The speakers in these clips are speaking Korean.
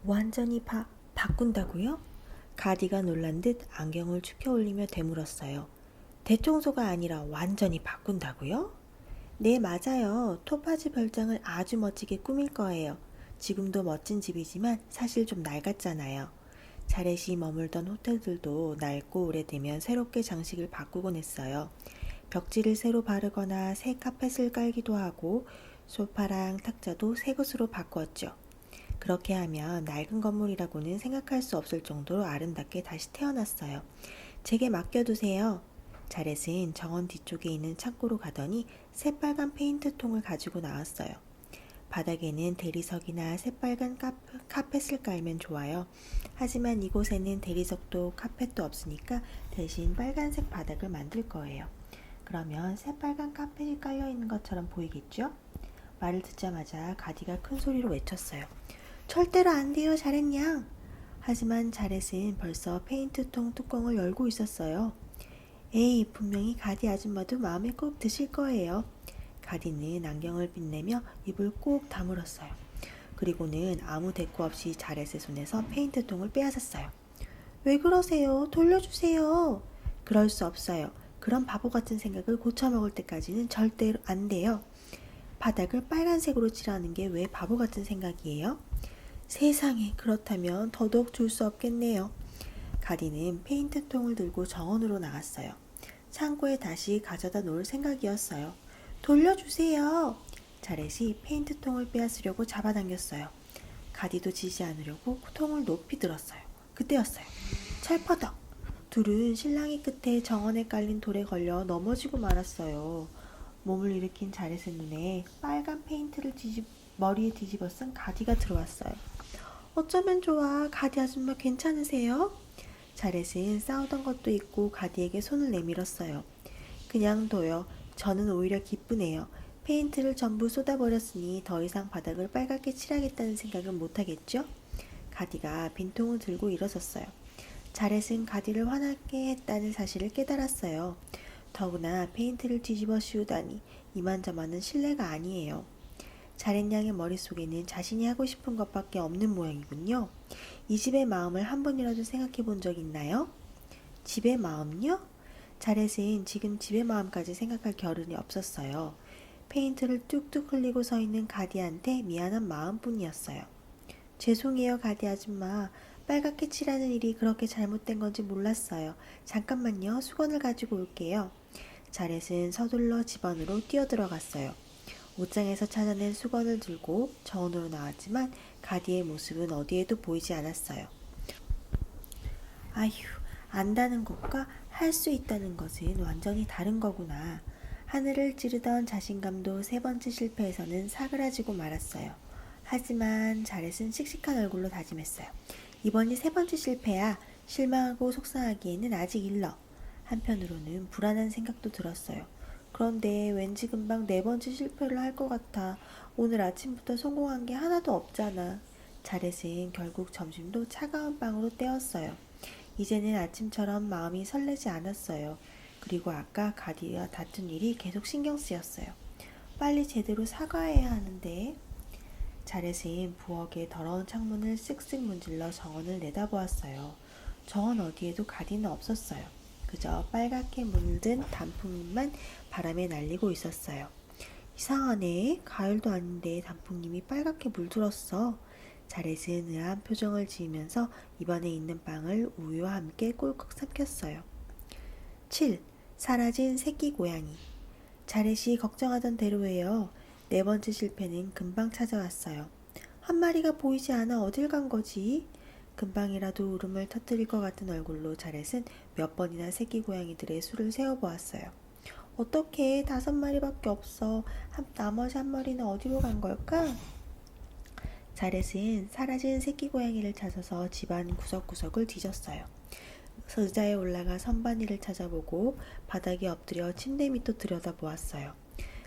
완전히 바꾼다고요? 가디가 놀란 듯 안경을 축혀 올리며 되물었어요. 대청소가 아니라 완전히 바꾼다고요? 네, 맞아요. 토파즈 별장을 아주 멋지게 꾸밀 거예요. 지금도 멋진 집이지만 사실 좀 낡았잖아요. 자렛이 머물던 호텔들도 낡고 오래되면 새롭게 장식을 바꾸곤 했어요. 벽지를 새로 바르거나 새 카펫을 깔기도 하고 소파랑 탁자도 새 것으로 바꾸었죠. 그렇게 하면 낡은 건물이라고는 생각할 수 없을 정도로 아름답게 다시 태어났어요. 제게 맡겨두세요. 자렛은 정원 뒤쪽에 있는 창고로 가더니 새빨간 페인트통을 가지고 나왔어요. 바닥에는 대리석이나 새빨간 카펫을 깔면 좋아요. 하지만 이곳에는 대리석도 카펫도 없으니까 대신 빨간색 바닥을 만들 거예요. 그러면 새빨간 카펫이 깔려있는 것처럼 보이겠죠? 말을 듣자마자 가디가 큰 소리로 외쳤어요. 절대로 안 돼요, 자렛양. 하지만 자렛은 벌써 페인트통 뚜껑을 열고 있었어요. 에이, 분명히 가디 아줌마도 마음에 꼭 드실 거예요. 가디는 안경을 빛내며 입을 꼭 다물었어요. 그리고는 아무 대꾸 없이 자렛의 손에서 페인트통을 빼앗았어요. 왜 그러세요? 돌려주세요. 그럴 수 없어요. 그런 바보 같은 생각을 고쳐먹을 때까지는 절대로 안 돼요. 바닥을 빨간색으로 칠하는 게 왜 바보 같은 생각이에요? 세상에, 그렇다면 더더욱 줄 수 없겠네요. 가디는 페인트통을 들고 정원으로 나갔어요. 창고에 다시 가져다 놓을 생각이었어요. 돌려주세요. 자렛이 페인트통을 빼앗으려고 잡아당겼어요. 가디도 지지 않으려고 통을 높이 들었어요. 그때였어요. 찰퍼덕! 둘은 실랑이 끝에 정원에 깔린 돌에 걸려 넘어지고 말았어요. 몸을 일으킨 자렛의 눈에 빨간 페인트를 머리에 뒤집어 쓴 가디가 들어왔어요. 어쩌면 좋아. 가디 아줌마 괜찮으세요? 자렛은 싸우던 것도 있고 가디에게 손을 내밀었어요. 그냥 둬요. 저는 오히려 기쁘네요. 페인트를 전부 쏟아버렸으니 더 이상 바닥을 빨갛게 칠하겠다는 생각은 못하겠죠? 가디가 빈통을 들고 일어섰어요. 자렛은 가디를 화나게 했다는 사실을 깨달았어요. 더구나 페인트를 뒤집어 씌우다니 이만저만은 실례가 아니에요. 자렛 양의 머릿속에는 자신이 하고 싶은 것밖에 없는 모양이군요. 이 집의 마음을 한 번이라도 생각해 본 적 있나요? 집의 마음요? 자렛은 지금 집의 마음까지 생각할 겨를이 없었어요. 페인트를 뚝뚝 흘리고 서 있는 가디한테 미안한 마음뿐이었어요. 죄송해요, 가디 아줌마. 빨갛게 칠하는 일이 그렇게 잘못된 건지 몰랐어요. 잠깐만요, 수건을 가지고 올게요. 자렛은 서둘러 집 안으로 뛰어들어갔어요. 옷장에서 찾아낸 수건을 들고 정원으로 나왔지만 가디의 모습은 어디에도 보이지 않았어요. 아휴, 안다는 것과 할 수 있다는 것은 완전히 다른 거구나. 하늘을 찌르던 자신감도 세 번째 실패에서는 사그라지고 말았어요. 하지만 자렛은 씩씩한 얼굴로 다짐했어요. 이번이 세 번째 실패야. 실망하고 속상하기에는 아직 일러. 한편으로는 불안한 생각도 들었어요. 그런데 왠지 금방 네 번째 실패를 할 것 같아. 오늘 아침부터 성공한 게 하나도 없잖아. 자렛은 결국 점심도 차가운 빵으로 때웠어요. 이제는 아침처럼 마음이 설레지 않았어요. 그리고 아까 가디와 다툰 일이 계속 신경 쓰였어요. 빨리 제대로 사과해야 하는데. 자렛은 부엌의 더러운 창문을 쓱쓱 문질러 정원을 내다보았어요. 정원 어디에도 가디는 없었어요. 그저 빨갛게 물든 단풍잎만 바람에 날리고 있었어요. 이상하네. 가을도 아닌데 단풍잎이 빨갛게 물들었어. 자렛은 의아한 표정을 지으면서 입안에 있는 빵을 우유와 함께 꿀꺽 삼켰어요. 7. 사라진 새끼 고양이. 자렛이 걱정하던 대로예요. 네 번째 실패는 금방 찾아왔어요. 한 마리가 보이지 않아 어딜 간 거지? 금방이라도 울음을 터뜨릴 것 같은 얼굴로 자렛은 몇 번이나 새끼 고양이들의 수를 세어보았어요. 어떻게 5마리밖에 없어. 나머지 한 마리는 어디로 간 걸까? 자렛은 사라진 새끼 고양이를 찾아서 집안 구석구석을 뒤졌어요. 의자에 올라가 선반위를 찾아보고 바닥에 엎드려 침대 밑도 들여다보았어요.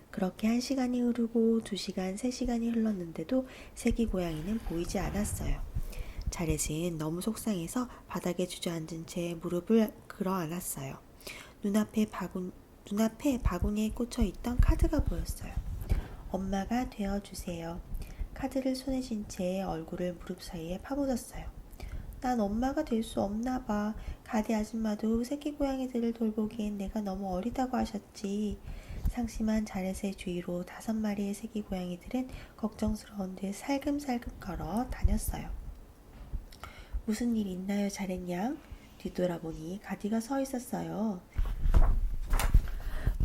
그렇게 1시간이 흐르고 2시간, 3시간이 흘렀는데도 새끼 고양이는 보이지 않았어요. 자렛은 너무 속상해서 바닥에 주저앉은 채 무릎을 그러 안았어요. 눈앞에 바구니에 꽂혀있던 카드가 보였어요. 엄마가 되어주세요. 카드를 손에 쥔 채 얼굴을 무릎 사이에 파묻었어요. 난 엄마가 될 수 없나 봐. 가디 아줌마도 새끼 고양이들을 돌보기엔 내가 너무 어리다고 하셨지. 상심한 자렛의 주위로 5마리의 새끼 고양이들은 걱정스러운 듯 살금살금 걸어 다녔어요. 무슨 일 있나요, 자렛 양? 뒤돌아보니 가디가 서 있었어요.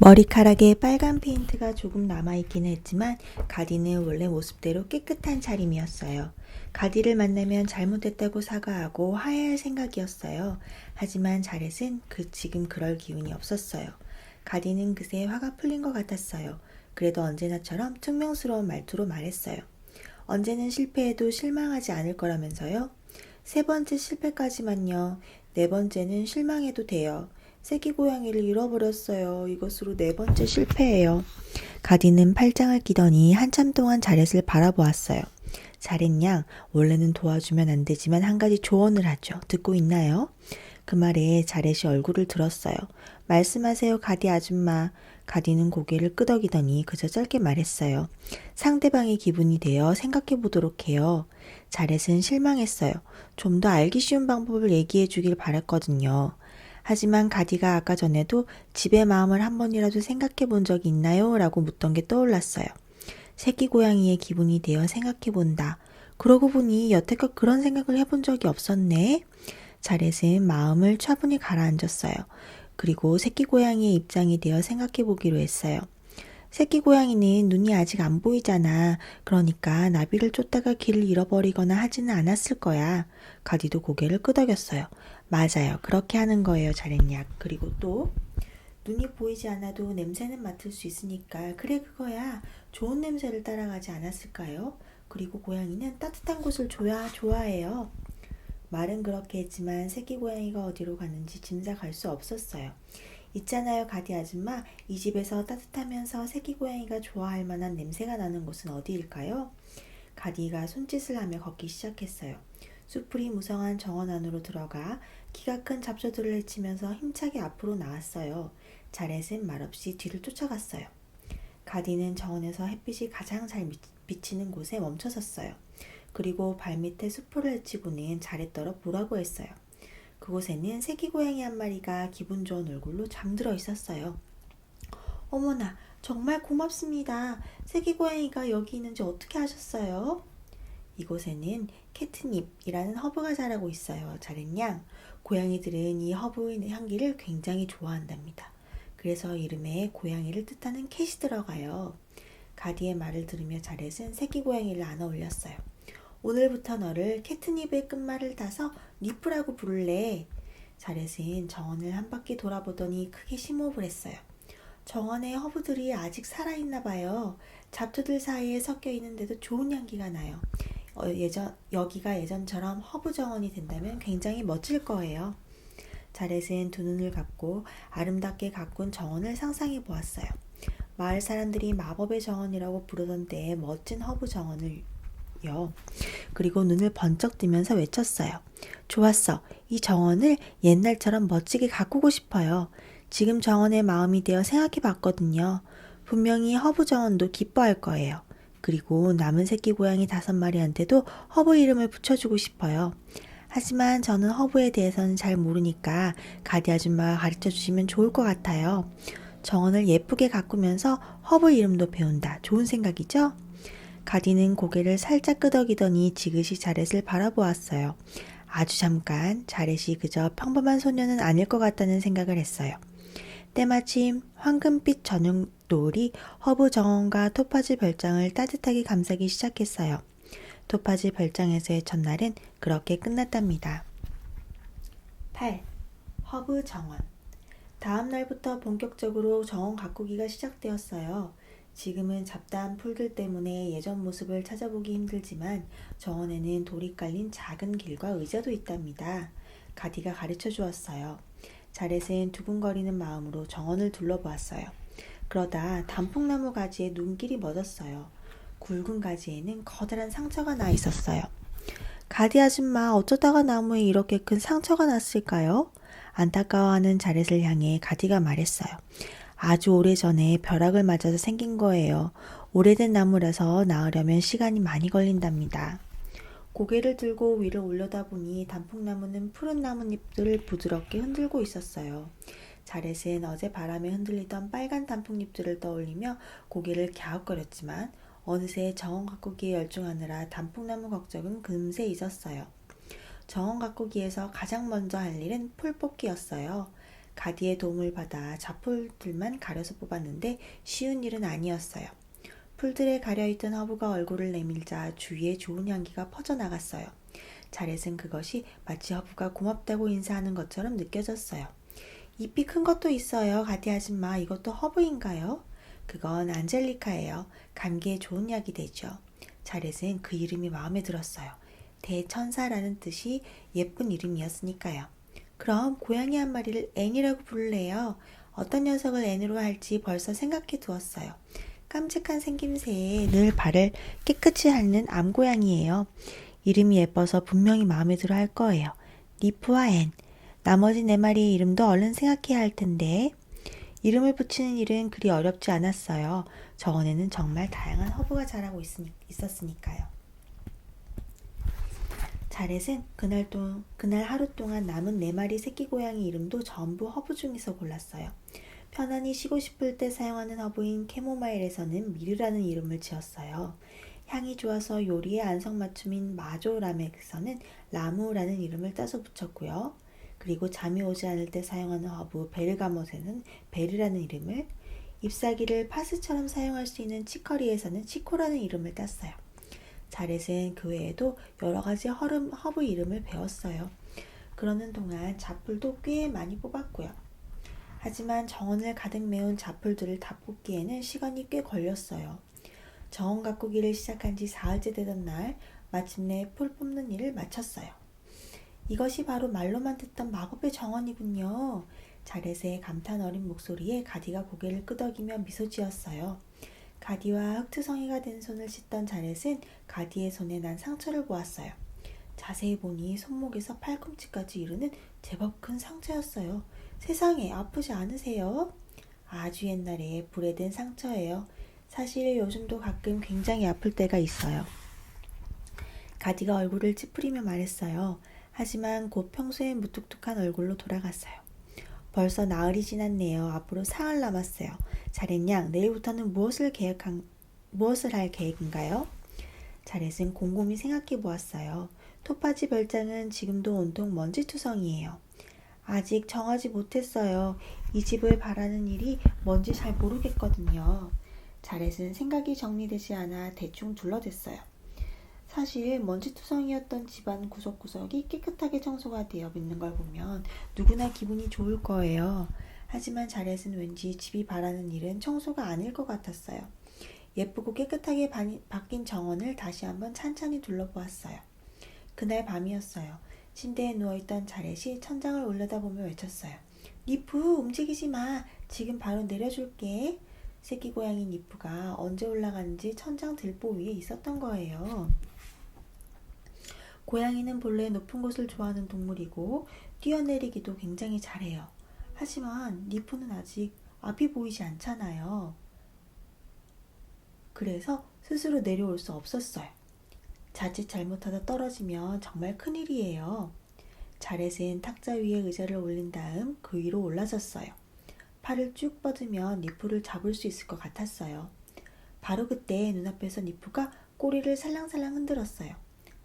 머리카락에 빨간 페인트가 조금 남아있기는 했지만 가디는 원래 모습대로 깨끗한 차림이었어요. 가디를 만나면 잘못했다고 사과하고 화해할 생각이었어요. 하지만 자렛은 지금 그럴 기운이 없었어요. 가디는 그새 화가 풀린 것 같았어요. 그래도 언제나처럼 퉁명스러운 말투로 말했어요. 언제는 실패해도 실망하지 않을 거라면서요? 3번째 실패까지만요. 4번째는 실망해도 돼요. 새끼 고양이를 잃어버렸어요. 이것으로 4번째 실패예요. 가디는 팔짱을 끼더니 한참 동안 자렛을 바라보았어요. 자렛 양, 원래는 도와주면 안 되지만 한 가지 조언을 하죠. 듣고 있나요? 그 말에 자렛이 얼굴을 들었어요. 말씀하세요, 가디 아줌마. 가디는 고개를 끄덕이더니 그저 짧게 말했어요. 상대방의 기분이 되어 생각해 보도록 해요. 자렛은 실망했어요. 좀 더 알기 쉬운 방법을 얘기해 주길 바랐거든요. 하지만 가디가 아까 전에도 집의 마음을 한 번이라도 생각해 본 적이 있나요? 라고 묻던 게 떠올랐어요. 새끼 고양이의 기분이 되어 생각해 본다. 그러고 보니 여태껏 그런 생각을 해본 적이 없었네. 자렛은 마음을 차분히 가라앉았어요. 그리고 새끼 고양이의 입장이 되어 생각해 보기로 했어요. 새끼 고양이는 눈이 아직 안 보이잖아. 그러니까 나비를 쫓다가 길을 잃어버리거나 하지는 않았을 거야. 가디도 고개를 끄덕였어요. 맞아요. 그렇게 하는 거예요, 자렛냐. 그리고 또 눈이 보이지 않아도 냄새는 맡을 수 있으니까 그래 그거야. 좋은 냄새를 따라가지 않았을까요? 그리고 고양이는 따뜻한 곳을 좋아해요. 말은 그렇게 했지만 새끼 고양이가 어디로 갔는지 짐작할 수 없었어요. 있잖아요, 가디 아줌마. 이 집에서 따뜻하면서 새끼 고양이가 좋아할 만한 냄새가 나는 곳은 어디일까요? 가디가 손짓을 하며 걷기 시작했어요. 수풀이 무성한 정원 안으로 들어가 키가 큰 잡초들을 헤치면서 힘차게 앞으로 나왔어요. 자렛은 말없이 뒤를 쫓아갔어요. 가디는 정원에서 햇빛이 가장 잘 비치는 곳에 멈춰섰어요. 그리고 발밑에 수풀을 헤치고는 자렛더러 보라고 했어요. 그곳에는 새끼 고양이 한 마리가 기분 좋은 얼굴로 잠들어 있었어요. 어머나, 정말 고맙습니다. 새끼 고양이가 여기 있는지 어떻게 아셨어요? 이곳에는 캐트닙이라는 허브가 자라고 있어요. 자렛 양, 고양이들은 이 허브의 향기를 굉장히 좋아한답니다. 그래서 이름에 고양이를 뜻하는 캣이 들어가요. 가디의 말을 들으며 자렛은 새끼 고양이를 안아 올렸어요. 오늘부터 너를 캐트닙의 끝말을 따서 니프라고 부를래. 자렛은 정원을 한 바퀴 돌아보더니 크게 심호흡을 했어요. 정원의 허브들이 아직 살아있나 봐요. 잡초들 사이에 섞여 있는데도 좋은 향기가 나요. 여기가 예전처럼 허브 정원이 된다면 굉장히 멋질 거예요. 자렛은 두 눈을 감고 아름답게 가꾼 정원을 상상해 보았어요. 마을 사람들이 마법의 정원이라고 부르던 때의 멋진 허브 정원을요. 그리고 눈을 번쩍 뜨면서 외쳤어요. 좋았어. 이 정원을 옛날처럼 멋지게 가꾸고 싶어요. 지금 정원의 마음이 되어 생각해 봤거든요. 분명히 허브 정원도 기뻐할 거예요. 그리고 남은 새끼 고양이 5마리한테도 허브 이름을 붙여주고 싶어요. 하지만 저는 허브에 대해서는 잘 모르니까 가디 아줌마가 가르쳐 주시면 좋을 것 같아요. 정원을 예쁘게 가꾸면서 허브 이름도 배운다. 좋은 생각이죠? 가디는 고개를 살짝 끄덕이더니 지그시 자렛을 바라보았어요. 아주 잠깐 자렛이 그저 평범한 소녀는 아닐 것 같다는 생각을 했어요. 때마침 황금빛 저녁 노을이 허브 정원과 토파즈 별장을 따뜻하게 감싸기 시작했어요. 토파즈 별장에서의 첫날은 그렇게 끝났답니다. 8. 허브 정원. 다음 날부터 본격적으로 정원 가꾸기가 시작되었어요. 지금은 잡다한 풀들 때문에 예전 모습을 찾아보기 힘들지만 정원에는 돌이 깔린 작은 길과 의자도 있답니다. 가디가 가르쳐 주었어요. 자렛은 두근거리는 마음으로 정원을 둘러보았어요. 그러다 단풍나무 가지에 눈길이 멎었어요. 굵은 가지에는 커다란 상처가 나 있었어요. 가디 아줌마, 어쩌다가 나무에 이렇게 큰 상처가 났을까요? 안타까워하는 자렛을 향해 가디가 말했어요. 아주 오래전에 벼락을 맞아서 생긴 거예요. 오래된 나무라서 나으려면 시간이 많이 걸린답니다. 고개를 들고 위를 올려다보니 단풍나무는 푸른 나뭇잎들을 부드럽게 흔들고 있었어요. 자렛은 어제 바람에 흔들리던 빨간 단풍잎들을 떠올리며 고개를 갸웃거렸지만 어느새 정원 가꾸기에 열중하느라 단풍나무 걱정은 금세 잊었어요. 정원 가꾸기에서 가장 먼저 할 일은 풀 뽑기였어요. 가디의 도움을 받아 잡풀들만 가려서 뽑았는데 쉬운 일은 아니었어요. 풀들에 가려있던 허브가 얼굴을 내밀자 주위에 좋은 향기가 퍼져나갔어요. 자렛은 그것이 마치 허브가 고맙다고 인사하는 것처럼 느껴졌어요. 잎이 큰 것도 있어요. 가디 아줌마, 이것도 허브인가요? 그건 안젤리카예요. 감기에 좋은 약이 되죠. 자렛은 그 이름이 마음에 들었어요. 대천사라는 뜻이 예쁜 이름이었으니까요. 그럼 고양이 한 마리를 앤이라고 부를래요. 어떤 녀석을 앤으로 할지 벌써 생각해 두었어요. 깜찍한 생김새에 늘 발을 깨끗이 핥는 암고양이예요. 이름이 예뻐서 분명히 마음에 들어 할 거예요. 니프와 앤. 나머지 네 마리의 이름도 얼른 생각해야 할 텐데. 이름을 붙이는 일은 그리 어렵지 않았어요. 정원에는 정말 다양한 허브가 자라고 있었으니까요. 자렛은 그날 하루 동안 남은 네 마리 새끼 고양이 이름도 전부 허브 중에서 골랐어요. 편안히 쉬고 싶을 때 사용하는 허브인 캐모마일에서는 미르라는 이름을 지었어요. 향이 좋아서 요리의 안성맞춤인 마조라멕에서는 라무라는 이름을 따서 붙였고요. 그리고 잠이 오지 않을 때 사용하는 허브 베르가못에는 베르라는 이름을, 잎사귀를 파스처럼 사용할 수 있는 치커리에서는 치코라는 이름을 땄어요. 자렛은 그 외에도 여러 가지 허브 이름을 배웠어요. 그러는 동안 잡풀도 꽤 많이 뽑았고요. 하지만 정원을 가득 메운 잡풀들을 다 뽑기에는 시간이 꽤 걸렸어요. 정원 가꾸기를 시작한 지 사흘째 되던 날 마침내 풀 뽑는 일을 마쳤어요. 이것이 바로 말로만 듣던 마법의 정원이군요. 자렛의 감탄 어린 목소리에 가디가 고개를 끄덕이며 미소 지었어요. 가디와 흑투성이가 된 손을 씻던 자렛은 가디의 손에 난 상처를 보았어요. 자세히 보니 손목에서 팔꿈치까지 이르는 제법 큰 상처였어요. 세상에, 아프지 않으세요? 아주 옛날에 불에 든 상처예요. 사실 요즘도 가끔 굉장히 아플 때가 있어요. 가디가 얼굴을 찌푸리며 말했어요. 하지만 곧 평소의 무뚝뚝한 얼굴로 돌아갔어요. 벌써 나흘이 지났네요. 앞으로 사흘 남았어요. 자렛양, 내일부터는 무엇을 할 계획인가요? 자렛은 곰곰이 생각해 보았어요. 토파지 별장은 지금도 온통 먼지투성이에요. 아직 정하지 못했어요. 이 집을 바라는 일이 뭔지 잘 모르겠거든요. 자렛은 생각이 정리되지 않아 대충 둘러댔어요. 사실 먼지투성이었던 집안 구석구석이 깨끗하게 청소가 되어 있는 걸 보면 누구나 기분이 좋을 거예요. 하지만 자렛은 왠지 집이 바라는 일은 청소가 아닐 것 같았어요. 예쁘고 깨끗하게 바뀐 정원을 다시 한번 찬찬히 둘러보았어요. 그날 밤이었어요. 침대에 누워있던 자렛이 천장을 올려다보며 외쳤어요. 니프, 움직이지 마. 지금 바로 내려줄게. 새끼 고양이 니프가 언제 올라갔는지 천장 들보 위에 있었던 거예요. 고양이는 본래 높은 곳을 좋아하는 동물이고 뛰어내리기도 굉장히 잘해요. 하지만 니프는 아직 앞이 보이지 않잖아요. 그래서 스스로 내려올 수 없었어요. 자칫 잘못하다 떨어지면 정말 큰일이에요. 자렛은 탁자 위에 의자를 올린 다음 그 위로 올라섰어요. 팔을 쭉 뻗으면 니프를 잡을 수 있을 것 같았어요. 바로 그때 눈앞에서 니프가 꼬리를 살랑살랑 흔들었어요.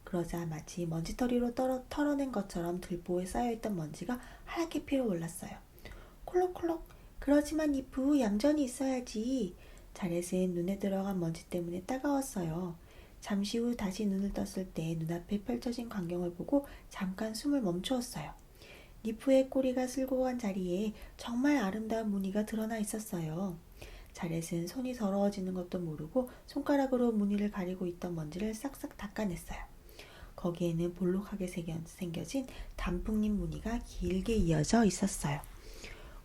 그러자 마치 먼지털이로 털어낸 것처럼 들보에 쌓여있던 먼지가 하얗게 피어올랐어요. 콜록콜록. 그러지만 니프, 얌전히 있어야지. 자렛은 눈에 들어간 먼지 때문에 따가웠어요. 잠시 후 다시 눈을 떴을 때 눈앞에 펼쳐진 광경을 보고 잠깐 숨을 멈추었어요. 니프의 꼬리가 쓸고 간 자리에 정말 아름다운 무늬가 드러나 있었어요. 자렛은 손이 더러워지는 것도 모르고 손가락으로 무늬를 가리고 있던 먼지를 싹싹 닦아냈어요. 거기에는 볼록하게 생겨진 단풍잎 무늬가 길게 이어져 있었어요.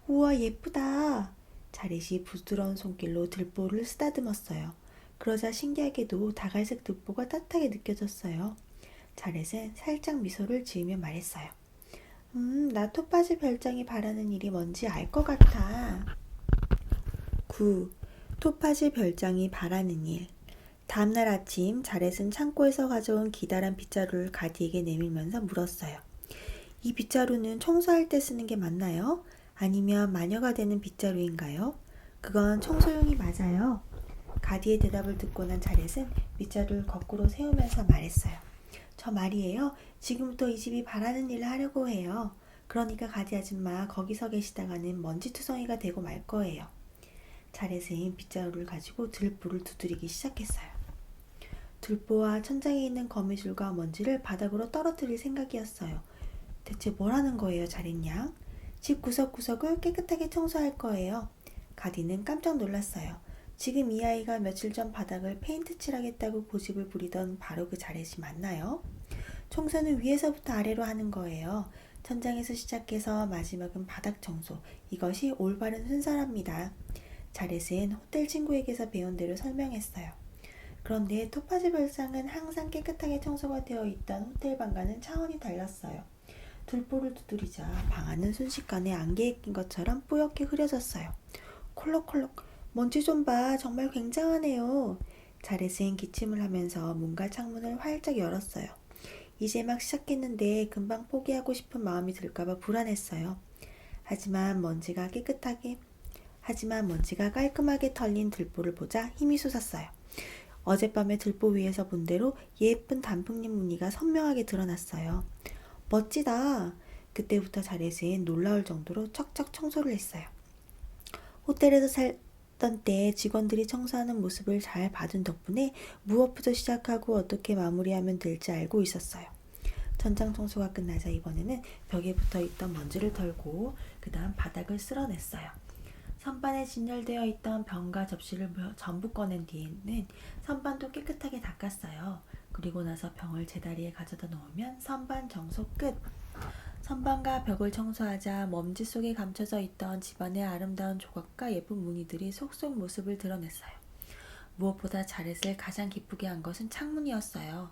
우와, 예쁘다. 자렛이 부드러운 손길로 들보를 쓰다듬었어요. 그러자 신기하게도 다갈색 들보가 따뜻하게 느껴졌어요. 자렛은 살짝 미소를 지으며 말했어요. 나 토파지 별장이 바라는 일이 뭔지 알 것 같아. 9. 토파즈 별장이 바라는 일. 다음날 아침 자렛은 창고에서 가져온 기다란 빗자루를 가디에게 내밀면서 물었어요. 이 빗자루는 청소할 때 쓰는 게 맞나요? 아니면 마녀가 되는 빗자루인가요? 그건 청소용이 맞아요. 가디의 대답을 듣고 난 자렛은 빗자루를 거꾸로 세우면서 말했어요. 저 말이에요. 지금부터 이 집이 바라는 일을 하려고 해요. 그러니까 가디 아줌마 거기서 계시다가는 먼지투성이가 되고 말 거예요. 자렛은 빗자루를 가지고 들보를 두드리기 시작했어요. 들보와 천장에 있는 거미줄과 먼지를 바닥으로 떨어뜨릴 생각이었어요. 대체 뭘 하는 거예요, 자렛 양? 집 구석구석을 깨끗하게 청소할 거예요. 가디는 깜짝 놀랐어요. 지금 이 아이가 며칠 전 바닥을 페인트 칠하겠다고 고집을 부리던 바로 그 자렛이 맞나요? 청소는 위에서부터 아래로 하는 거예요. 천장에서 시작해서 마지막은 바닥 청소. 이것이 올바른 순서랍니다. 자렛은 호텔 친구에게서 배운 대로 설명했어요. 그런데 토파즈 별장은 항상 깨끗하게 청소가 되어 있던 호텔 방과는 차원이 달랐어요. 들보를 두드리자 방 안은 순식간에 안개에 낀 것처럼 뿌옇게 흐려졌어요. 콜록콜록, 먼지 좀 봐. 정말 굉장하네요. 자렛은 기침을 하면서 문과 창문을 활짝 열었어요. 이제 막 시작했는데 금방 포기하고 싶은 마음이 들까봐 불안했어요. 하지만 먼지가 깔끔하게 털린 들보를 보자 힘이 솟았어요. 어젯밤에 들보 위에서 본 대로 예쁜 단풍잎 무늬가 선명하게 드러났어요. 멋지다. 그때부터 자렛은 놀라울 정도로 척척 청소를 했어요. 호텔에서 살던 때 직원들이 청소하는 모습을 잘 봐둔 덕분에 무엇부터 시작하고 어떻게 마무리하면 될지 알고 있었어요. 천장 청소가 끝나자 이번에는 벽에 붙어있던 먼지를 털고 그 다음 바닥을 쓸어냈어요. 선반에 진열되어 있던 병과 접시를 전부 꺼낸 뒤에는 선반도 깨끗하게 닦았어요. 그리고 나서 병을 제자리에 가져다 놓으면 선반 청소 끝! 선반과 벽을 청소하자 먼지 속에 감춰져 있던 집안의 아름다운 조각과 예쁜 무늬들이 속속 모습을 드러냈어요. 무엇보다 자렛을 가장 기쁘게 한 것은 창문이었어요.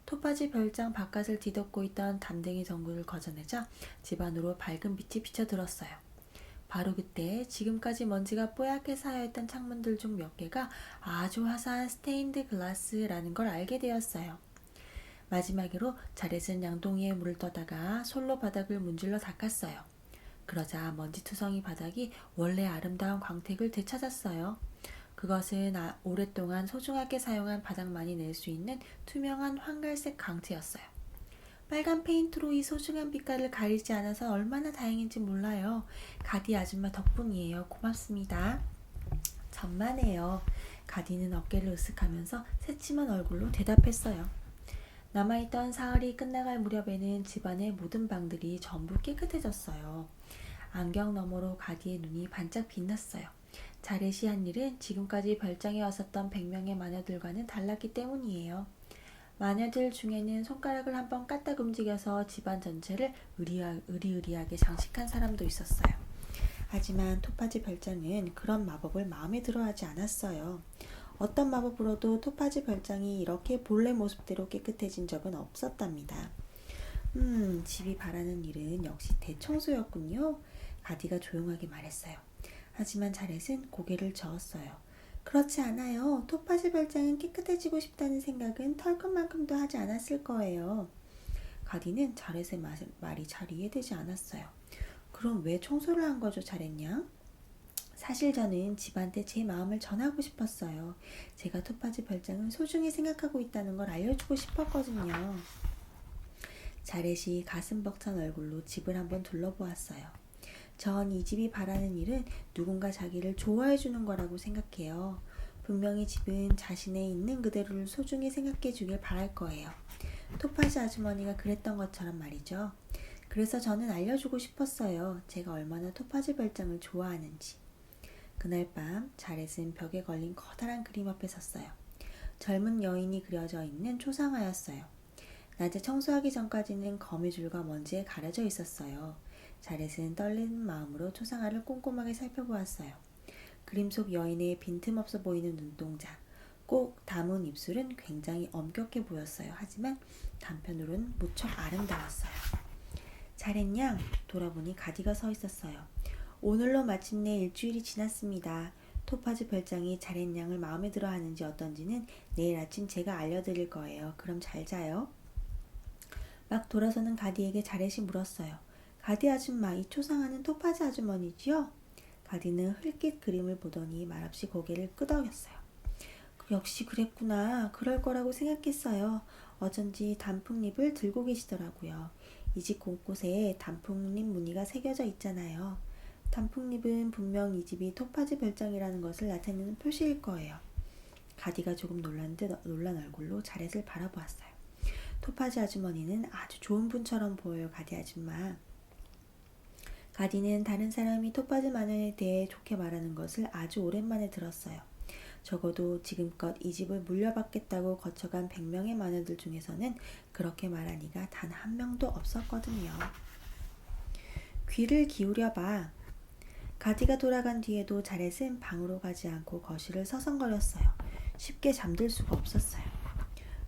토파지 별장 바깥을 뒤덮고 있던 담댕이 전구를 걷어내자 집 안으로 밝은 빛이 비쳐들었어요. 바로 그때 지금까지 먼지가 뽀얗게 쌓여있던 창문들 중 몇 개가 아주 화사한 스테인드 글라스라는 걸 알게 되었어요. 마지막으로 자렛은 양동이에 물을 떠다가 솔로 바닥을 문질러 닦았어요. 그러자 먼지투성이 바닥이 원래 아름다운 광택을 되찾았어요. 그것은 오랫동안 소중하게 사용한 바닥만이 낼 수 있는 투명한 황갈색 광채였어요. 빨간 페인트로 이 소중한 빛깔을 가리지 않아서 얼마나 다행인지 몰라요. 가디 아줌마 덕분이에요. 고맙습니다. 천만에요. 가디는 어깨를 으쓱하면서 새침한 얼굴로 대답했어요. 남아있던 사흘이 끝나갈 무렵에는 집안의 모든 방들이 전부 깨끗해졌어요. 안경 너머로 가디의 눈이 반짝 빛났어요. 자렛이 한 일은 지금까지 별장에 왔었던 100명의 마녀들과는 달랐기 때문이에요. 마녀들 중에는 손가락을 한번 까딱 움직여서 집안 전체를 으리으리하게 장식한 사람도 있었어요. 하지만 토파지 별장은 그런 마법을 마음에 들어하지 않았어요. 어떤 마법으로도 토파지 별장이 이렇게 본래 모습대로 깨끗해진 적은 없었답니다. 집이 바라는 일은 역시 대청소였군요. 가디가 조용하게 말했어요. 하지만 자렛은 고개를 저었어요. 그렇지 않아요. 토파지 별장은 깨끗해지고 싶다는 생각은 털끝만큼도 하지 않았을 거예요. 가디는 자렛의 말이 잘 이해되지 않았어요. 그럼 왜 청소를 한 거죠, 자렛 양? 사실 저는 집한테 제 마음을 전하고 싶었어요. 제가 토파지 별장을 소중히 생각하고 있다는 걸 알려주고 싶었거든요. 자렛이 가슴 벅찬 얼굴로 집을 한번 둘러보았어요. 전 이 집이 바라는 일은 누군가 자기를 좋아해 주는 거라고 생각해요. 분명히 집은 자신의 있는 그대로를 소중히 생각해 주길 바랄 거예요. 토파지 아주머니가 그랬던 것처럼 말이죠. 그래서 저는 알려주고 싶었어요. 제가 얼마나 토파지 별장을 좋아하는지. 그날 밤 자렛은 벽에 걸린 커다란 그림 앞에 섰어요. 젊은 여인이 그려져 있는 초상화였어요. 낮에 청소하기 전까지는 거미줄과 먼지에 가려져 있었어요. 자렛은 떨리는 마음으로 초상화를 꼼꼼하게 살펴보았어요. 그림 속 여인의 빈틈없어 보이는 눈동자, 꼭 다문 입술은 굉장히 엄격해 보였어요. 하지만 단편으로는 무척 아름다웠어요. 자렛 양, 돌아보니 가디가 서 있었어요. 오늘로 마침내 일주일이 지났습니다. 토파즈 별장이 자렛 양을 마음에 들어 하는지 어떤지는 내일 아침 제가 알려드릴 거예요. 그럼 잘 자요. 막 돌아서는 가디에게 자렛이 물었어요. 가디 아줌마, 이 초상화는 토파즈 아주머니지요? 가디는 흘낏 그림을 보더니 말없이 고개를 끄덕였어요. 역시 그랬구나. 그럴 거라고 생각했어요. 어쩐지 단풍잎을 들고 계시더라고요. 이 집 곳곳에 단풍잎 무늬가 새겨져 있잖아요. 단풍잎은 분명 이 집이 토파즈 별장이라는 것을 나타내는 표시일 거예요. 가디가 조금 놀란 얼굴로 자렛을 바라보았어요. 토파즈 아주머니는 아주 좋은 분처럼 보여요, 가디 아줌마. 가디는 다른 사람이 토파즈 마녀에 대해 좋게 말하는 것을 아주 오랜만에 들었어요. 적어도 지금껏 이 집을 물려받겠다고 거쳐간 100명의 마녀들 중에서는 그렇게 말한 이가 단 한 명도 없었거든요. 귀를 기울여봐. 가디가 돌아간 뒤에도 자렛은 방으로 가지 않고 거실을 서성거렸어요. 쉽게 잠들 수가 없었어요.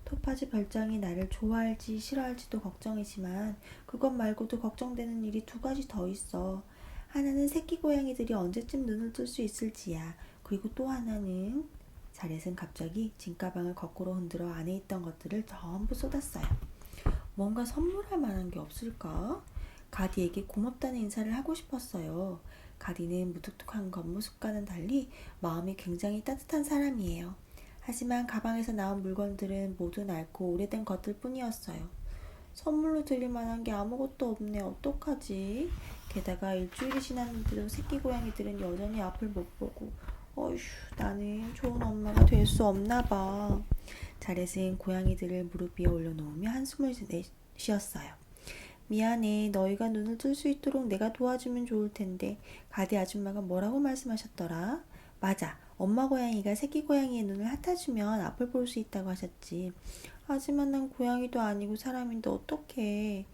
토파즈 별장이 나를 좋아할지 싫어할지도 걱정이지만 그것 말고도 걱정되는 일이 2가지 더 있어. 하나는 새끼 고양이들이 언제쯤 눈을 뜰 수 있을지야. 그리고 또 하나는 자렛은 갑자기 짐가방을 거꾸로 흔들어 안에 있던 것들을 전부 쏟았어요. 뭔가 선물할 만한 게 없을까? 가디에게 고맙다는 인사를 하고 싶었어요. 가디는 무뚝뚝한 겉모습과는 달리 마음이 굉장히 따뜻한 사람이에요. 하지만 가방에서 나온 물건들은 모두 낡고 오래된 것들 뿐이었어요. 선물로 드릴 만한 게 아무것도 없네. 어떡하지? 게다가 일주일이 지났는데도 새끼 고양이들은 여전히 앞을 못 보고 어휴, 나는 좋은 엄마가 될 수 없나 봐. 자렛은 고양이들을 무릎 위에 올려놓으며 한숨을 쉬었어요. 미안해. 너희가 눈을 뜰 수 있도록 내가 도와주면 좋을 텐데 가디 아줌마가 뭐라고 말씀하셨더라? 맞아. 엄마 고양이가 새끼 고양이의 눈을 핥아주면 앞을 볼 수 있다고 하셨지. 하지만 난 고양이도 아니고 사람인데 어떡해.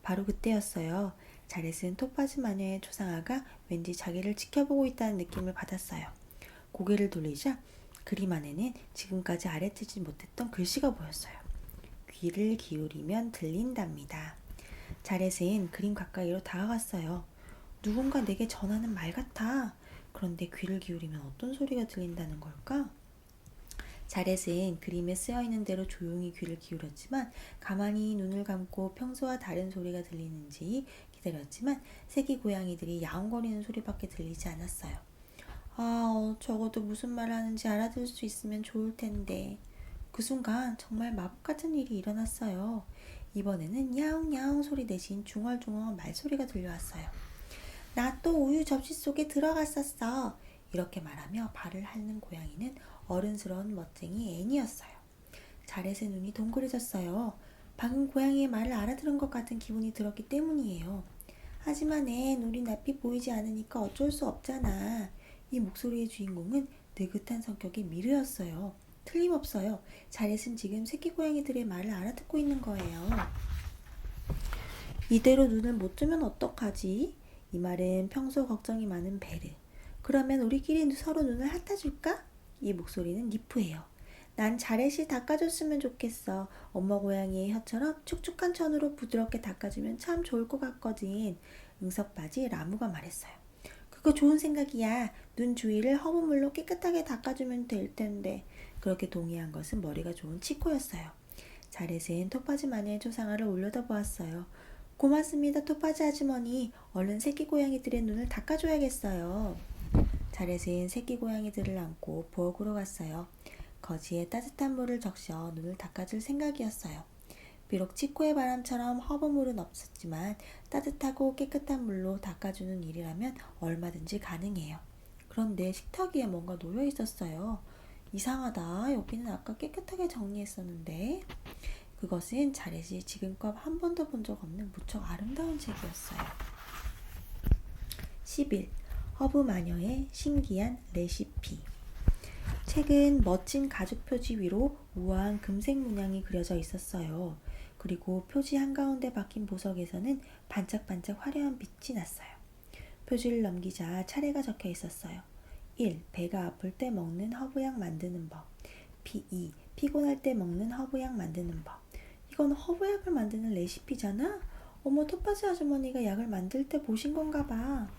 바로 그때였어요. 자렛은 토파즈 마녀의 초상화가 왠지 자기를 지켜보고 있다는 느낌을 받았어요. 고개를 돌리자 그림 안에는 지금까지 알아채지 못했던 글씨가 보였어요. 귀를 기울이면 들린답니다. 자렛은 그림 가까이로 다가갔어요. 누군가 내게 전하는 말 같아. 그런데 귀를 기울이면 어떤 소리가 들린다는 걸까? 자렛은 그림에 쓰여있는 대로 조용히 귀를 기울였지만 가만히 눈을 감고 평소와 다른 소리가 들리는지 기다렸지만 새끼 고양이들이 야옹거리는 소리밖에 들리지 않았어요. 적어도 무슨 말을 하는지 알아들을 수 있으면 좋을 텐데. 그 순간 정말 마법 같은 일이 일어났어요. 이번에는 야옹야옹 소리 대신 중얼중얼 말소리가 들려왔어요. 나 또 우유 접시 속에 들어갔었어. 이렇게 말하며 발을 핥는 고양이는 어른스러운 멋쟁이 애니였어요. 자렛의 눈이 동그래졌어요. 방금 고양이의 말을 알아들은 것 같은 기분이 들었기 때문이에요. 하지만 우린 앞이 보이지 않으니까 어쩔 수 없잖아. 이 목소리의 주인공은 느긋한 성격의 미르였어요. 틀림없어요. 자렛은 지금 새끼 고양이들의 말을 알아듣고 있는 거예요. 이대로 눈을 못 뜨면 어떡하지? 이 말은 평소 걱정이 많은 베르. 그러면 우리끼리 서로 눈을 핥아줄까? 이 목소리는 니프예요. 난 자렛이 닦아줬으면 좋겠어. 엄마 고양이의 혀처럼 축축한 천으로 부드럽게 닦아주면 참 좋을 것 같거든. 응석바지 라무가 말했어요. 그거 좋은 생각이야. 눈 주위를 허브물로 깨끗하게 닦아주면 될 텐데. 그렇게 동의한 것은 머리가 좋은 치코였어요. 자렛은 토파즈 마녀의 초상화를 올려다보았어요. 고맙습니다, 토파즈 아주머니. 얼른 새끼 고양이들의 눈을 닦아줘야겠어요. 자렛은 새끼 고양이들을 안고 부엌으로 갔어요. 거지에 따뜻한 물을 적셔 눈을 닦아줄 생각이었어요. 비록 치코의 바람처럼 허브물은 없었지만 따뜻하고 깨끗한 물로 닦아주는 일이라면 얼마든지 가능해요. 그런데 식탁 위에 뭔가 놓여 있었어요. 이상하다. 여기는 아까 깨끗하게 정리했었는데. 그것은 자렛이 지금껏 한 번도 본 적 없는 무척 아름다운 책이었어요. 10일 허브 마녀의 신기한 레시피. 책은 멋진 가죽 표지 위로 우아한 금색 문양이 그려져 있었어요. 그리고 표지 한가운데 박힌 보석에서는 반짝반짝 화려한 빛이 났어요. 표지를 넘기자 차례가 적혀 있었어요. 1. 배가 아플 때 먹는 허브약 만드는 법. 2. 피곤할 때 먹는 허브약 만드는 법. 이건 허브약을 만드는 레시피잖아? 어머, 토파즈 아주머니가 약을 만들 때 보신 건가 봐.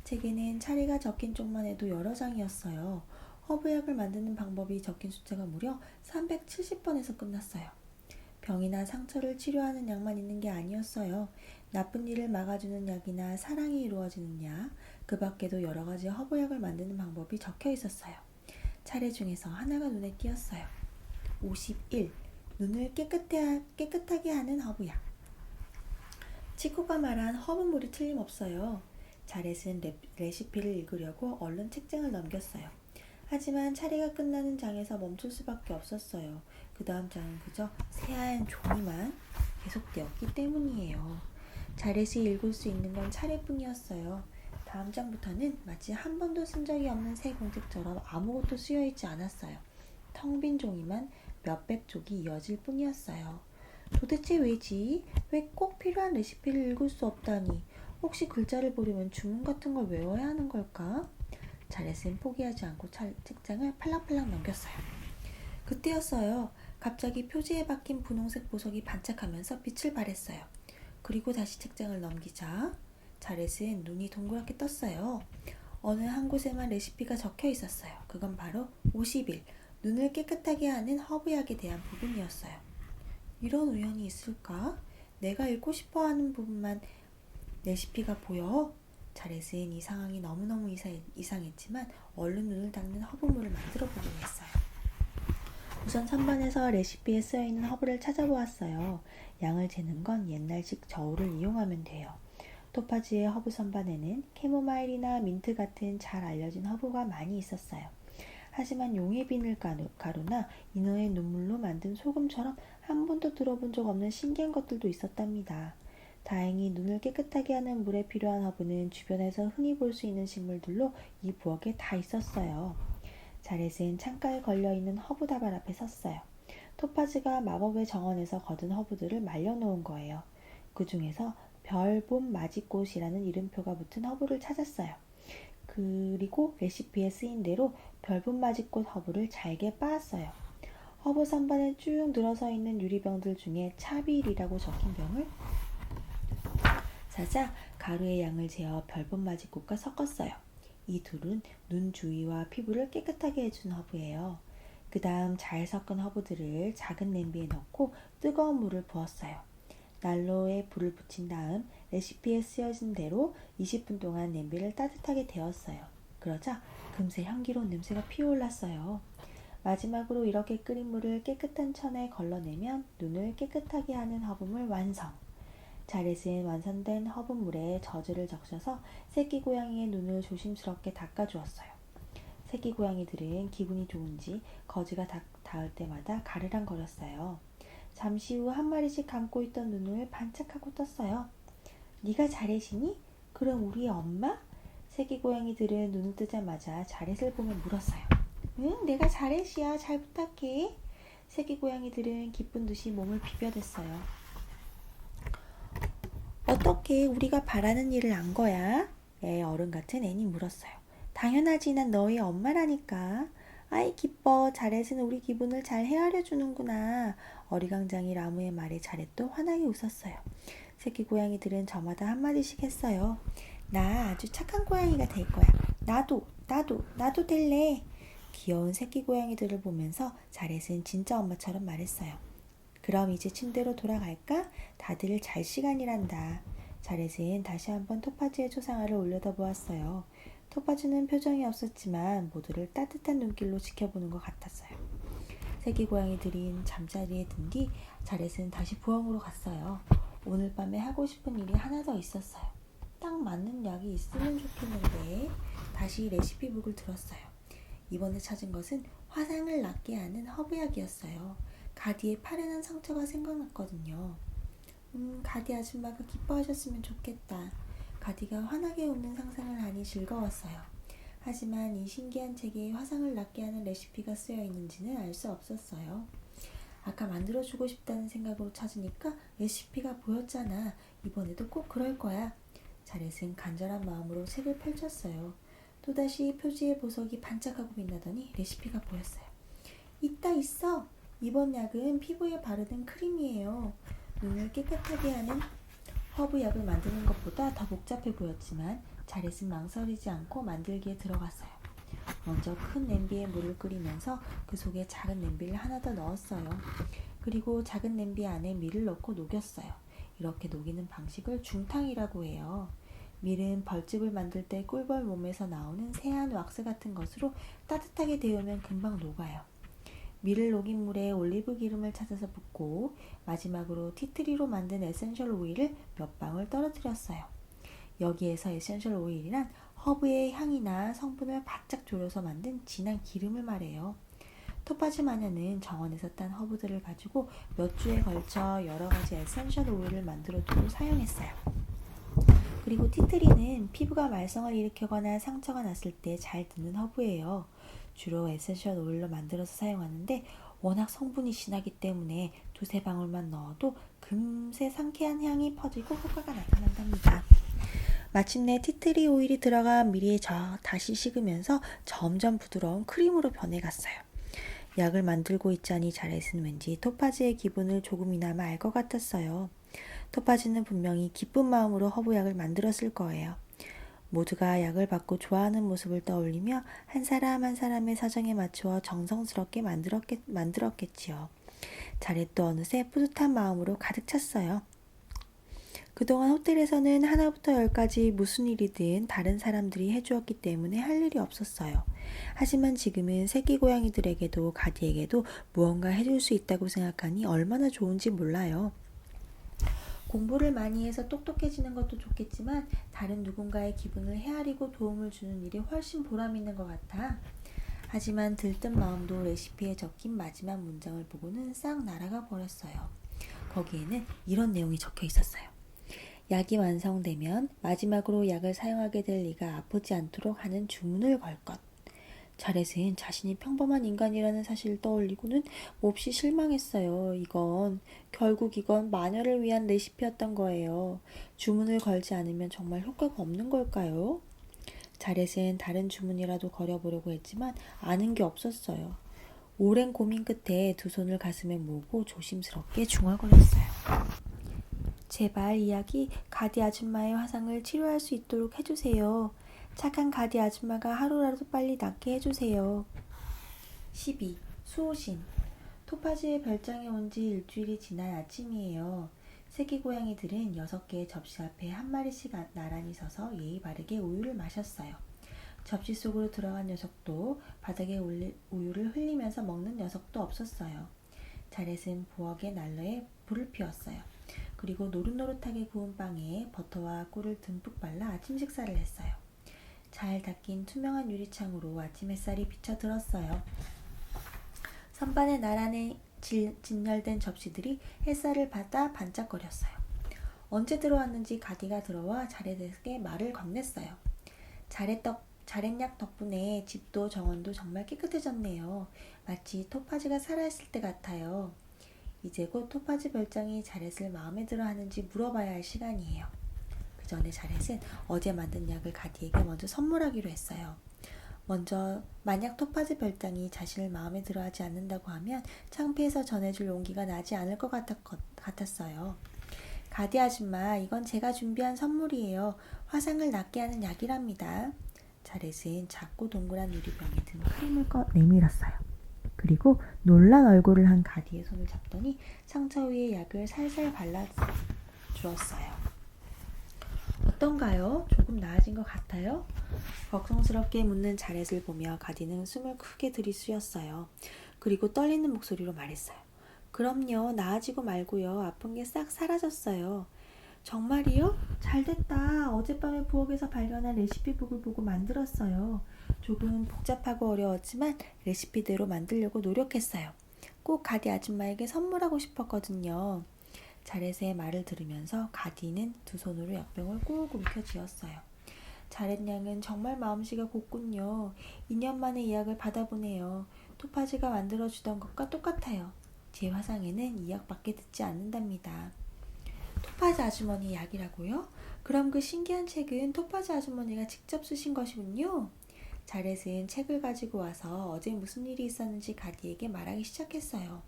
책에는 차례가 적힌 쪽만 해도 여러 장이었어요. 허브약을 만드는 방법이 적힌 숫자가 무려 370번에서 끝났어요. 병이나 상처를 치료하는 약만 있는 게 아니었어요. 나쁜 일을 막아주는 약이나 사랑이 이루어지는 약, 그 밖에도 여러 가지 허브약을 만드는 방법이 적혀 있었어요. 차례 중에서 하나가 눈에 띄었어요. 51. 눈을 깨끗하게 하는 허브약. 치코가 말한 허브물이 틀림없어요. 자렛은 레시피를 읽으려고 얼른 책장을 넘겼어요. 하지만 차례가 끝나는 장에서 멈출 수밖에 없었어요. 그 다음 장은 그저 새하얀 종이만 계속되었기 때문이에요. 자렛이 읽을 수 있는 건 차례뿐이었어요. 다음 장부터는 마치 한 번도 쓴 적이 없는 새 공책처럼 아무것도 쓰여있지 않았어요. 텅 빈 종이만 몇백 쪽이 이어질 뿐이었어요. 도대체 왜지? 왜 꼭 필요한 레시피를 읽을 수 없다니? 혹시 글자를 보려면 주문 같은 걸 외워야 하는 걸까? 자렛은 포기하지 않고 책장을 팔랑팔랑 넘겼어요. 그때였어요. 갑자기 표지에 박힌 분홍색 보석이 반짝하면서 빛을 발했어요. 그리고 다시 책장을 넘기자 자렛은 눈이 동그랗게 떴어요. 어느 한 곳에만 레시피가 적혀 있었어요. 그건 바로 50일, 눈을 깨끗하게 하는 허브약에 대한 부분이었어요. 이런 우연이 있을까? 내가 읽고 싶어하는 부분만 레시피가 보여? 자렛은 이 상황이 너무너무 이상했지만 얼른 눈을 닦는 허브물을 만들어 보기로 했어요. 우선 선반에서 레시피에 쓰여있는 허브를 찾아보았어요. 양을 재는 건 옛날식 저울을 이용하면 돼요. 토파즈의 허브 선반에는 캐모마일이나 민트 같은 잘 알려진 허브가 많이 있었어요. 하지만 용의 비늘 가루나 인어의 눈물로 만든 소금처럼 한 번도 들어본 적 없는 신기한 것들도 있었답니다. 다행히 눈을 깨끗하게 하는 물에 필요한 허브는 주변에서 흔히 볼 수 있는 식물들로 이 부엌에 다 있었어요. 자렛은 창가에 걸려있는 허브 다발 앞에 섰어요. 토파즈가 마법의 정원에서 거둔 허브들을 말려놓은 거예요. 그 중에서 별봄 맞이꽃이라는 이름표가 붙은 허브를 찾았어요. 그리고 레시피에 쓰인 대로 별봄 맞이꽃 허브를 잘게 빻았어요. 허브 선반에 쭉 늘어서 있는 유리병들 중에 차빌이라고 적힌 병을 사자 가루의 양을 재어 별봄 맞이꽃과 섞었어요. 이 둘은 눈 주위와 피부를 깨끗하게 해준 허브예요. 그 다음 잘 섞은 허브들을 작은 냄비에 넣고 뜨거운 물을 부었어요. 난로에 불을 붙인 다음 레시피에 쓰여진 대로 20분 동안 냄비를 따뜻하게 데웠어요. 그러자 금세 향기로운 냄새가 피어올랐어요. 마지막으로 이렇게 끓인 물을 깨끗한 천에 걸러내면 눈을 깨끗하게 하는 허브물 완성. 자렛은 완성된 허브물에 젖을 적셔서 새끼 고양이의 눈을 조심스럽게 닦아주었어요. 새끼 고양이들은 기분이 좋은지 거지가 닿을 때마다 가르랑거렸어요. 잠시 후 한 마리씩 감고 있던 눈을 반짝하고 떴어요. 네가 자렛이니? 그럼 우리의 엄마? 새끼 고양이들은 눈을 뜨자마자 자렛을 보며 물었어요. 응, 내가 자렛이야. 잘 부탁해. 새끼 고양이들은 기쁜 듯이 몸을 비벼댔어요. 어떻게 우리가 바라는 일을 안 거야? 애 어른 같은 애니 물었어요. 당연하지, 난 너희 엄마라니까. 아이 기뻐. 자렛은 우리 기분을 잘 헤아려 주는구나. 어리광장이 라무의 말에 자렛도 환하게 웃었어요. 새끼 고양이들은 저마다 한마디씩 했어요. 나 아주 착한 고양이가 될 거야. 나도 될래. 귀여운 새끼 고양이들을 보면서 자렛은 진짜 엄마처럼 말했어요. 그럼 이제 침대로 돌아갈까? 다들 잘 시간이란다. 자렛은 다시 한번 토파즈의 초상화를 올려다보았어요. 토파즈는 표정이 없었지만 모두를 따뜻한 눈길로 지켜보는 것 같았어요. 새끼 고양이들이 잠자리에 든 뒤 자렛은 다시 부엌으로 갔어요. 오늘 밤에 하고 싶은 일이 하나 더 있었어요. 딱 맞는 약이 있으면 좋겠는데 다시 레시피북을 들었어요. 이번에 찾은 것은 화상을 낫게 하는 허브약이었어요. 가디의 파련한 상처가 생각났거든요. 가디 아줌마가 기뻐하셨으면 좋겠다. 가디가 환하게 웃는 상상을 하니 즐거웠어요. 하지만 이 신기한 책에 화상을 낫게 하는 레시피가 쓰여 있는지는 알 수 없었어요. 아까 만들어주고 싶다는 생각으로 찾으니까 레시피가 보였잖아. 이번에도 꼭 그럴 거야. 자렛은 간절한 마음으로 책을 펼쳤어요. 또다시 표지의 보석이 반짝하고 빛나더니 레시피가 보였어요. 있어. 이번 약은 피부에 바르는 크림이에요. 눈을 깨끗하게 하는 허브약을 만드는 것보다 더 복잡해 보였지만 자렛은 망설이지 않고 만들기에 들어갔어요. 먼저 큰 냄비에 물을 끓이면서 그 속에 작은 냄비를 하나 더 넣었어요. 그리고 작은 냄비 안에 밀을 넣고 녹였어요. 이렇게 녹이는 방식을 중탕이라고 해요. 밀은 벌집을 만들 때 꿀벌 몸에서 나오는 새한 왁스 같은 것으로 따뜻하게 데우면 금방 녹아요. 밀을 녹인 물에 올리브 기름을 찾아서 붓고 마지막으로 티트리로 만든 에센셜 오일을 몇 방울 떨어뜨렸어요. 여기에서 에센셜 오일이란 허브의 향이나 성분을 바짝 졸여서 만든 진한 기름을 말해요. 토파즈 마녀는 정원에서 딴 허브들을 가지고 몇 주에 걸쳐 여러 가지 에센셜 오일을 만들어두고 사용했어요. 그리고 티트리는 피부가 말썽을 일으키거나 상처가 났을 때 잘 드는 허브예요. 주로 에센셜 오일로 만들어서 사용하는데 워낙 성분이 진하기 때문에 두세 방울만 넣어도 금세 상쾌한 향이 퍼지고 효과가 나타난답니다. 마침내 티트리 오일이 들어간 밀이 다시 식으면서 점점 부드러운 크림으로 변해갔어요. 약을 만들고 있자니 자렛은 왠지 토파즈의 기분을 조금이나마 알 것 같았어요. 토파즈는 분명히 기쁜 마음으로 허브약을 만들었을 거예요. 모두가 약을 받고 좋아하는 모습을 떠올리며 한 사람 한 사람의 사정에 맞추어 정성스럽게 만들었겠지요. 자렛도 어느새 뿌듯한 마음으로 가득 찼어요. 그동안 호텔에서는 하나부터 열까지 무슨 일이든 다른 사람들이 해주었기 때문에 할 일이 없었어요. 하지만 지금은 새끼 고양이들에게도 가디에게도 무언가 해줄 수 있다고 생각하니 얼마나 좋은지 몰라요. 공부를 많이 해서 똑똑해지는 것도 좋겠지만 다른 누군가의 기분을 헤아리고 도움을 주는 일이 훨씬 보람 있는 것 같아. 하지만 들뜬 마음도 레시피에 적힌 마지막 문장을 보고는 싹 날아가 버렸어요. 거기에는 이런 내용이 적혀 있었어요. 약이 완성되면 마지막으로 약을 사용하게 될 네가 아프지 않도록 하는 주문을 걸 것. 자렛은 자신이 평범한 인간이라는 사실을 떠올리고는 몹시 실망했어요. 결국 이건 마녀를 위한 레시피였던 거예요. 주문을 걸지 않으면 정말 효과가 없는 걸까요? 자렛은 다른 주문이라도 걸어보려고 했지만 아는 게 없었어요. 오랜 고민 끝에 두 손을 가슴에 모으고 조심스럽게 중얼거렸어요. 제발 이 약이 가디 아줌마의 화상을 치료할 수 있도록 해주세요. 착한 가디 아줌마가 하루라도 빨리 낫게 해주세요. 12. 수호신. 토파즈의 별장에 온 지 일주일이 지난 아침이에요. 새끼 고양이들은 6개의 접시 앞에 한 마리씩 나란히 서서 예의 바르게 우유를 마셨어요. 접시 속으로 들어간 녀석도 바닥에 우유를 흘리면서 먹는 녀석도 없었어요. 자렛은 부엌의 난로에 불을 피웠어요. 그리고 노릇노릇하게 구운 빵에 버터와 꿀을 듬뿍 발라 아침 식사를 했어요. 잘 닦인 투명한 유리창으로 아침 햇살이 비쳐들었어요. 선반에 나란히 진열된 접시들이 햇살을 받아 반짝거렸어요. 언제 들어왔는지 가디가 들어와 자렛에게 말을 건넸어요. 자렛약 덕분에 집도 정원도 정말 깨끗해졌네요. 마치 토파즈가 살아있을 때 같아요. 이제 곧 토파즈 별장이 자렛을 마음에 들어 하는지 물어봐야 할 시간이에요. 그 전에 자렛은 어제 만든 약을 가디에게 먼저 선물하기로 했어요. 먼저 만약 토파즈 별장이 자신을 마음에 들어 하지 않는다고 하면 창피해서 전해줄 용기가 나지 않을 것 같았어요. 가디 아줌마, 이건 제가 준비한 선물이에요. 화상을 낫게 하는 약이랍니다. 자렛은 작고 동그란 유리병에 든 크림을 내밀었어요. 그리고 놀란 얼굴을 한 가디의 손을 잡더니 상처 위에 약을 살살 발라주었어요. 어떤가요? 조금 나아진 것 같아요? 걱정스럽게 묻는 자렛을 보며 가디는 숨을 크게 들이쉬었어요. 그리고 떨리는 목소리로 말했어요. 그럼요, 나아지고 말고요. 아픈 게 싹 사라졌어요. 정말이요? 잘됐다. 어젯밤에 부엌에서 발견한 레시피북을 보고 만들었어요. 조금 복잡하고 어려웠지만 레시피대로 만들려고 노력했어요. 꼭 가디 아줌마에게 선물하고 싶었거든요. 자렛의 말을 들으면서 가디는 두 손으로 옆병을 꾹 움켜쥐었어요. 자렛 양은 정말 마음씨가 곱군요. 2년 만에 이 약을 받아보네요. 토파즈가 만들어주던 것과 똑같아요. 제 화상에는 이 약밖에 듣지 않는답니다. 토파즈 아주머니 약이라고요? 그럼 그 신기한 책은 토파즈 아주머니가 직접 쓰신 것이군요. 자렛은 책을 가지고 와서 어제 무슨 일이 있었는지 가디에게 말하기 시작했어요.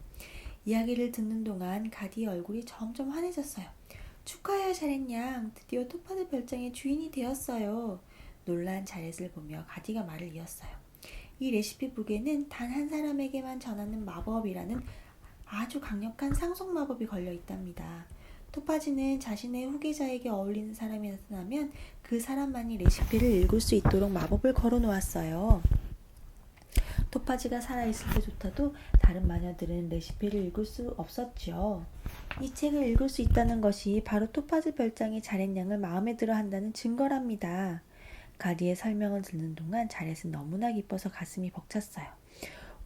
이야기를 듣는 동안 가디의 얼굴이 점점 환해졌어요. 축하해요, 자렛 양. 드디어 토파즈 별장의 주인이 되었어요. 놀란 자렛을 보며 가디가 말을 이었어요. 이 레시피북에는 단 한 사람에게만 전하는 마법이라는 아주 강력한 상속 마법이 걸려 있답니다. 토파지는 자신의 후계자에게 어울리는 사람이 나타나면 그 사람만이 레시피를 읽을 수 있도록 마법을 걸어 놓았어요. 토파지가 살아있을 때조차도 다른 마녀들은 레시피를 읽을 수 없었죠. 이 책을 읽을 수 있다는 것이 바로 토파지 별장이 자렛 양을 마음에 들어 한다는 증거랍니다. 가디의 설명을 듣는 동안 자렛은 너무나 기뻐서 가슴이 벅찼어요.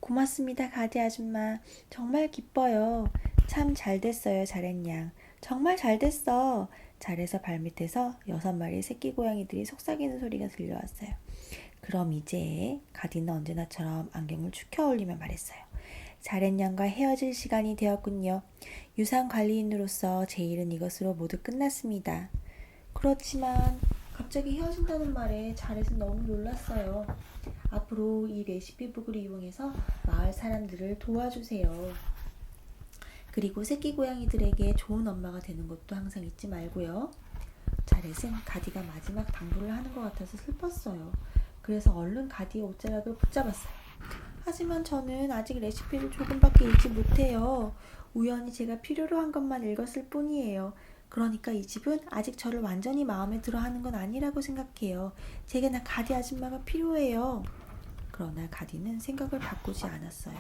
고맙습니다, 가디 아줌마. 정말 기뻐요. 참 잘됐어요, 자렛 양. 정말 잘됐어. 자렛의 발밑에서 6마리의 새끼 고양이들이 속삭이는 소리가 들려왔어요. 그럼 이제 가디는 언제나처럼 안경을 축혀 올리며 말했어요. 자렛 양과 헤어질 시간이 되었군요. 유산 관리인으로서 제 일은 이것으로 모두 끝났습니다. 그렇지만 갑자기 헤어진다는 말에 자렛은 너무 놀랐어요. 앞으로 이 레시피북을 이용해서 마을 사람들을 도와주세요. 그리고 새끼 고양이들에게 좋은 엄마가 되는 것도 항상 잊지 말고요. 자렛은 가디가 마지막 당부를 하는 것 같아서 슬펐어요. 그래서 얼른 가디의 옷자락을 붙잡았어요. 하지만 저는 아직 레시피를 조금밖에 읽지 못해요. 우연히 제가 필요로 한 것만 읽었을 뿐이에요. 그러니까 이 집은 아직 저를 완전히 마음에 들어 하는 건 아니라고 생각해요. 제게나 가디 아줌마가 필요해요. 그러나 가디는 생각을 바꾸지 않았어요.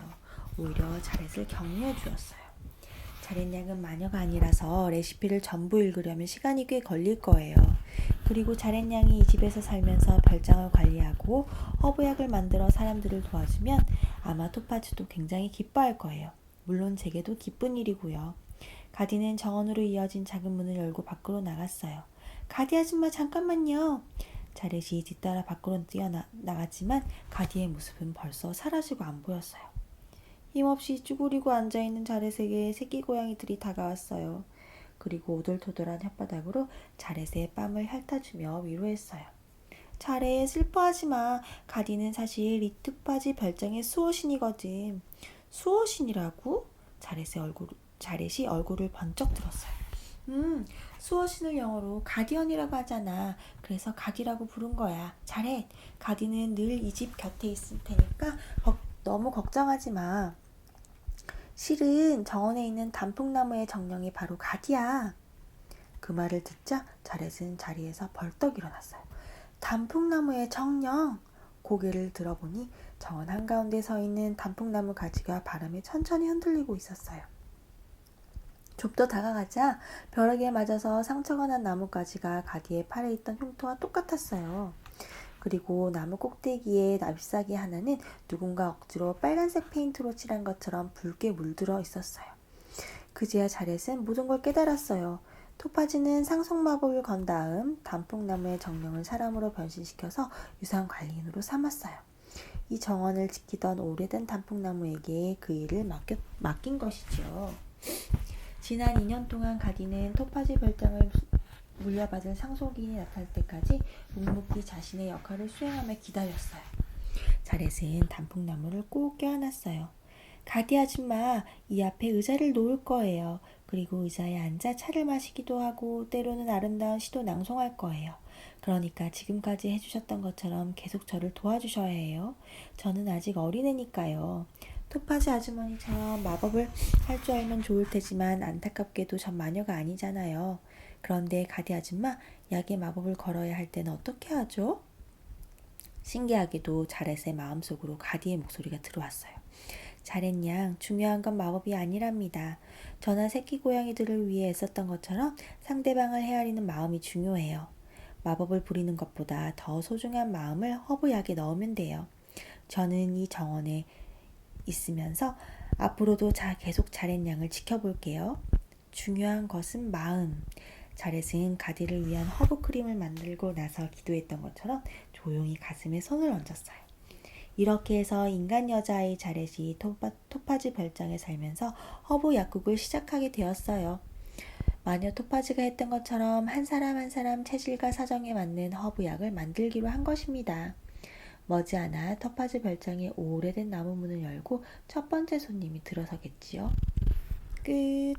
오히려 자렛을 격려해 주었어요. 자렛 양은 마녀가 아니라서 레시피를 전부 읽으려면 시간이 꽤 걸릴 거예요. 그리고 자렛 양이 이 집에서 살면서 별장을 관리하고 허브약을 만들어 사람들을 도와주면 아마 토파즈도 굉장히 기뻐할 거예요. 물론 제게도 기쁜 일이고요. 가디는 정원으로 이어진 작은 문을 열고 밖으로 나갔어요. 가디 아줌마 잠깐만요. 자렛이 뒤따라 밖으로 뛰어나갔지만 가디의 모습은 벌써 사라지고 안 보였어요. 힘없이 쭈그리고 앉아있는 자렛에게 새끼 고양이들이 다가왔어요. 그리고 오돌토돌한 혓바닥으로 자렛의 뺨을 핥아주며 위로했어요. 자렛, 슬퍼하지 마. 가디는 사실 이 특파지 별장의 수호신이거든. 수호신이라고? 자렛이 얼굴을 번쩍 들었어요. 수호신을 영어로 가디언이라고 하잖아. 그래서 가디라고 부른 거야. 자렛, 가디는 늘 이 집 곁에 있을 테니까 너무 걱정하지 마. 실은 정원에 있는 단풍나무의 정령이 바로 가디야. 그 말을 듣자 자렛은 자리에서 벌떡 일어났어요. 단풍나무의 정령! 고개를 들어보니 정원 한가운데 서 있는 단풍나무 가지가 바람에 천천히 흔들리고 있었어요. 좀 더 다가가자 벼락에 맞아서 상처가 난 나뭇가지가 가디의 팔에 있던 흉터와 똑같았어요. 그리고 나무 꼭대기에 잎사귀 하나는 누군가 억지로 빨간색 페인트로 칠한 것처럼 붉게 물들어 있었어요. 그제야 자렛은 모든 걸 깨달았어요. 토파지는 상속 마법을 건 다음 단풍나무의 정령을 사람으로 변신시켜서 유산 관리인으로 삼았어요. 이 정원을 지키던 오래된 단풍나무에게 그 일을 맡긴 것이죠. 지난 2년 동안 가디는 토파지 별장을 물려받은 상속인이 나타날 때까지 묵묵히 자신의 역할을 수행하며 기다렸어요. 자렛은 단풍나무를 꼭 껴안았어요. 가디 아줌마, 이 앞에 의자를 놓을 거예요. 그리고 의자에 앉아 차를 마시기도 하고 때로는 아름다운 시도 낭송할 거예요. 그러니까 지금까지 해주셨던 것처럼 계속 저를 도와주셔야 해요. 저는 아직 어린애니까요. 토파지 아주머니처럼 마법을 할 줄 알면 좋을 테지만 안타깝게도 전 마녀가 아니잖아요. 그런데 가디 아줌마, 약의 마법을 걸어야 할 때는 어떻게 하죠? 신기하게도 자렛의 마음속으로 가디의 목소리가 들어왔어요. 자렛 양, 중요한 건 마법이 아니랍니다. 저나 새끼 고양이들을 위해 애썼던 것처럼 상대방을 헤아리는 마음이 중요해요. 마법을 부리는 것보다 더 소중한 마음을 허브약에 넣으면 돼요. 저는 이 정원에 있으면서 앞으로도 계속 자렛 양을 지켜볼게요. 중요한 것은 마음. 자렛은 가디를 위한 허브 크림을 만들고 나서 기도했던 것처럼 조용히 가슴에 손을 얹었어요. 이렇게 해서 인간 여자아이 자렛이 토파지 별장에 살면서 허브 약국을 시작하게 되었어요. 마녀 토파지가 했던 것처럼 한 사람 한 사람 체질과 사정에 맞는 허브약을 만들기로 한 것입니다. 머지않아 토파지 별장의 오래된 나무 문을 열고 첫 번째 손님이 들어서겠지요. 끝.